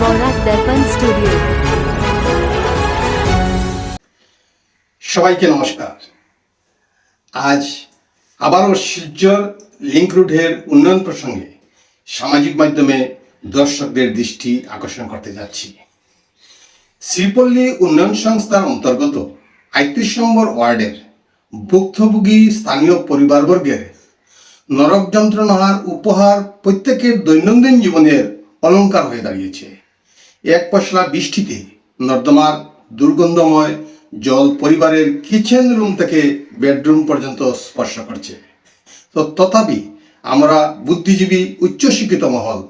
বরাক দর্পণ studio. সবাইকে নমস্কার। আজ আবারও শিলচর লিংক রোডের উন্নয়ন প্রসঙ্গে সামাজিক মাধ্যমে দর্শকদের দৃষ্টি আকর্ষণ করতে যাচ্ছি। শ্রীপল্লী উন্নয়ন সংস্থার অন্তর্গত ৩৮ নম্বর ওয়ার্ডের ভুক্তভোগী স্থানীয় পরিবারবর্গের নরক যন্ত্রণার উপহার প্রত্যেকের দৈনন্দিন জীবনের অলংকার হয়ে দাঁড়িয়েছে। এক পশলা বৃষ্টিতে নর্দমার দুর্গন্ধময় জল পরিবারের কিচেন রুম থেকে বেডরুম পর্যন্ত স্পর্শ করছে। তো তথাপি আমরা বুদ্ধিজীবী উচ্চশিক্ষিত মহল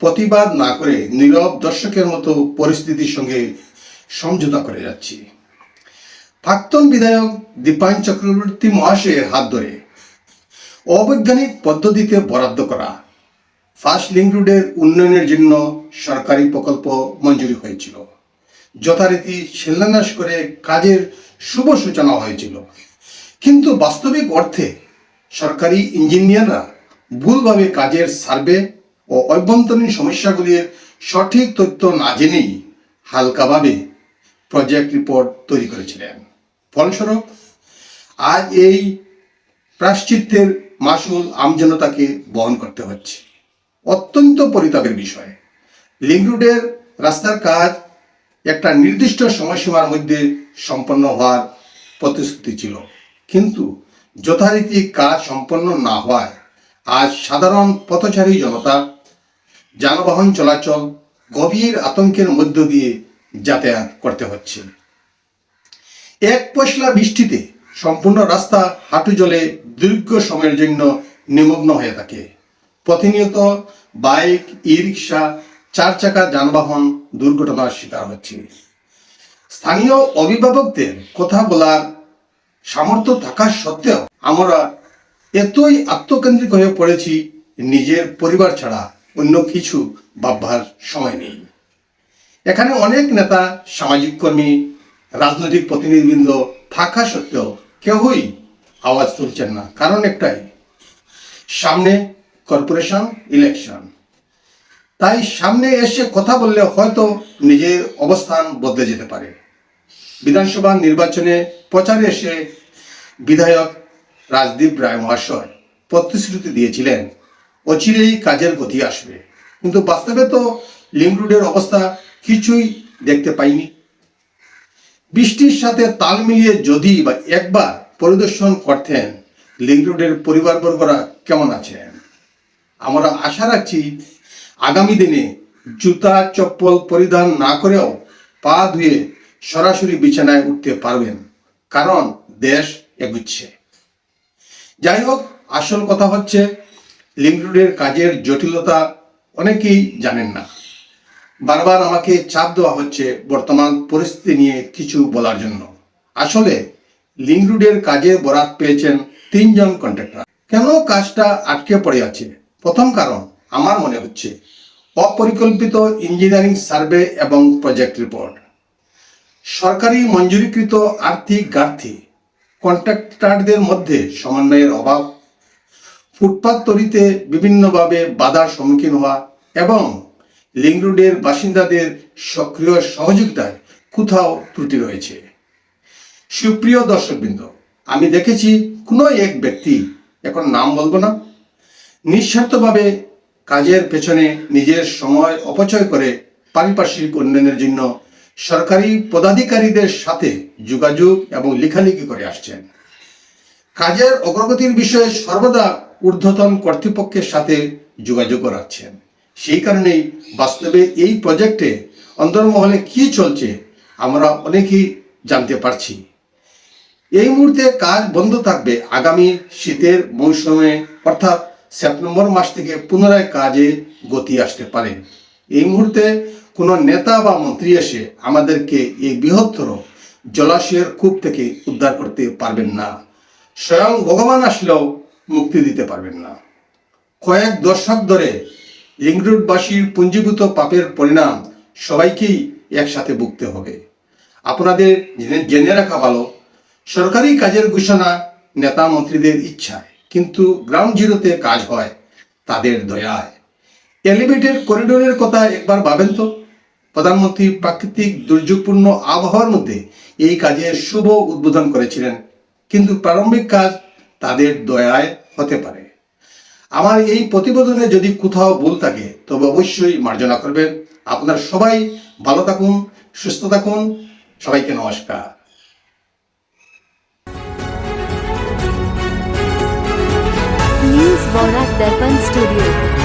প্রতিবাদ না করে নীরব দর্শকের মতো পরিস্থিতির সঙ্গে সমঝোতা করে যাচ্ছি। প্রাক্তন বিধায়ক দীপায়ন চক্রবর্তী মহাশয়ের হাত ধরে অবৈজ্ঞানিক পদ্ধতিতে বরাদ্দ করা ফার্স্ট লিংক রোডের উন্নয়নের জন্য সরকারি প্রকল্প মঞ্জুরি হয়েছিল। যথারীতি শিলান্যাস করে কাজের শুভ সূচনা হয়েছিল, কিন্তু বাস্তবিক অর্থে সরকারি ইঞ্জিনিয়াররা ভুলভাবে কাজের সার্ভে ও অভ্যন্তরীণ সমস্যাগুলির সঠিক তথ্য না জেনেই হালকাভাবে প্রজেক্ট রিপোর্ট তৈরি করেছিলেন। ফলস্বরূপ আজ এই প্রায়শ্চিত্তের মাসুল আমজনতাকে বহন করতে হচ্ছে। অত্যন্ত পরিতাপের বিষয়, লিংক রোডের রাস্তার কাজ একটা নির্দিষ্ট সময়সীমার মধ্যে সম্পন্ন হওয়ার প্রতিশ্রুতি ছিল, কিন্তু যথারীতি কাজ সম্পন্ন না হওয়ায় আজ সাধারণ পথচারী জনতা যানবাহন চলাচল গভীর আতঙ্কের মধ্য দিয়ে যাতায়াত করতে হচ্ছে। এক পশলা বৃষ্টিতে সম্পূর্ণ রাস্তা হাঁটু জলে দীর্ঘ সময়ের জন্য নিমগ্ন হয়ে থাকে। প্রতিনিয়ত বাইক, ই রিক্সা, চার চাকা যানবাহন দুর্ঘটনার শিকার হচ্ছে। স্থানীয় অভিভাবকদের কথা বলার সামর্থ্য থাকা সত্ত্বেও আমরা এতই আত্মকেন্দ্রিক হয়ে পড়েছি, নিজের পরিবার ছাড়া অন্য কিছু ভাববার সময় নেই। এখানে অনেক নেতা, সামাজিক কর্মী, রাজনৈতিক প্রতিনিধিবৃন্দ থাকা সত্ত্বেও কেউই আওয়াজ তুলছেন না। কারণ একটাই, সামনে কর্পোরেশন ইলেকশন। তাই সামনে এসে কথা বললে হয়তো নিজের অবস্থান বদলে যেতে পারে। বিধানসভা নির্বাচনে প্রচারে এসে বিধায়ক রাজদীপ রায় মহাশয় প্রতিশ্রুতি দিয়েছিলেন অচিরেই কাজের গতি আসবে, কিন্তু বাস্তবে তো লিংক রোডের অবস্থা কিছুই দেখতে পাইনি। বৃষ্টির সাথে তাল মিলিয়ে যদি বা একবার পরিদর্শন করতেন লিংক রোডের পরিবারবর্গরা কেমন আছেন। আমরা আশা রাখছি আগামী দিনে জুতা চপ্পল পরিধান না করেও পা ধুয়ে সরাসরি বিছানায় উঠতে পারবেন, কারণ দেশ এগুচ্ছে। যাই হোক, আসল কথা হচ্ছে লিংক রোডের কাজের জটিলতা অনেকেই জানেন না। বারবার আমাকে চাপ দেওয়া হচ্ছে বর্তমান পরিস্থিতি নিয়ে কিছু বলার জন্য। আসলে লিংক রোডের কাজে বরাত পেয়েছেন 3 জন কন্ট্রাক্টর। কেন কাজটা আটকে পড়ে আছে? প্রথম কারণ আমার মনে হচ্ছে অপরিকল্পিত ইঞ্জিনিয়ারিং সার্ভে এবং প্রজেক্ট রিপোর্ট, সরকারি মঞ্জুরিকৃত আর্থিক ঘাটতি, কন্ট্রাক্টরদের মধ্যে সমন্বয়ের অভাব, ফুটপাত তৈরিতে বিভিন্নভাবে বাধার সম্মুখীন হওয়া এবং লিংক রোডের বাসিন্দাদের সক্রিয় সহযোগিতায় কোথাও ত্রুটি রয়েছে। সুপ্রিয় দর্শকবৃন্দ, আমি দেখেছি কোনো এক ব্যক্তি, এখন নাম বলবো না, নিঃস্বার্থভাবে কাজের পেছনে নিজের সময় অপচয় করে পারিপার্শ্বিক উন্নয়নের জন্য সরকারি পদাধিকারীদের সাথে যোগাযোগ এবং লেখালেখি করে আসছেন। কাজের অগ্রগতির বিষয়ে সর্বদা ঊর্ধ্বতন কর্তৃপক্ষের সাথে যোগাযোগ রাখছেন। সেই কারণেই বাস্তবে এই প্রজেক্টে অন্তর্মহলে কি চলছে আমরা অনেকেই জানতে পারছি। এই মুহূর্তে কাজ বন্ধ থাকবে, আগামী শীতের মৌসুমে অর্থাৎ সেপ্টেম্বর মাস থেকে পুনরায় কাজে গতি আসতে পারে। এই মুহূর্তে কোনো নেতা বা মন্ত্রী এসে আমাদেরকে এই বৃহত্তর জলাশয়ের কূপ থেকে উদ্ধার করতে পারবেন না। স্বয়ং ভগবান আসলেও মুক্তি দিতে পারবেন না। কয়েক দশক ধরে লিংক রোডবাসীর পুঞ্জীভূত পাপের পরিণাম সবাইকেই একসাথে ভুগতে হবে। আপনাদের জেনে রাখা ভালো, সরকারি কাজের ঘোষণা নেতা মন্ত্রীদের ইচ্ছায়, কিন্তু গ্রাউন্ড জিরোতে কাজ হয় তাদের দয়ায়। এলিভেটেড করিডোরের কথা একবার ভাবেন তো, প্রধানমন্ত্রী প্রাকৃতিক দুর্যোগপূর্ণ আবহাওয়ার মধ্যে এই কাজের শুভ উদ্বোধন করেছিলেন, কিন্তু প্রারম্ভিক কাজ তাদের দয়ায় হতে পারে। আমার এই প্রতিবেদনে যদি কোথাও ভুল থাকে তবে অবশ্যই মার্জনা করবেন। আপনারা সবাই ভালো থাকুন, সুস্থ থাকুন। সবাইকে নমস্কার। News Borak Darpan Studio.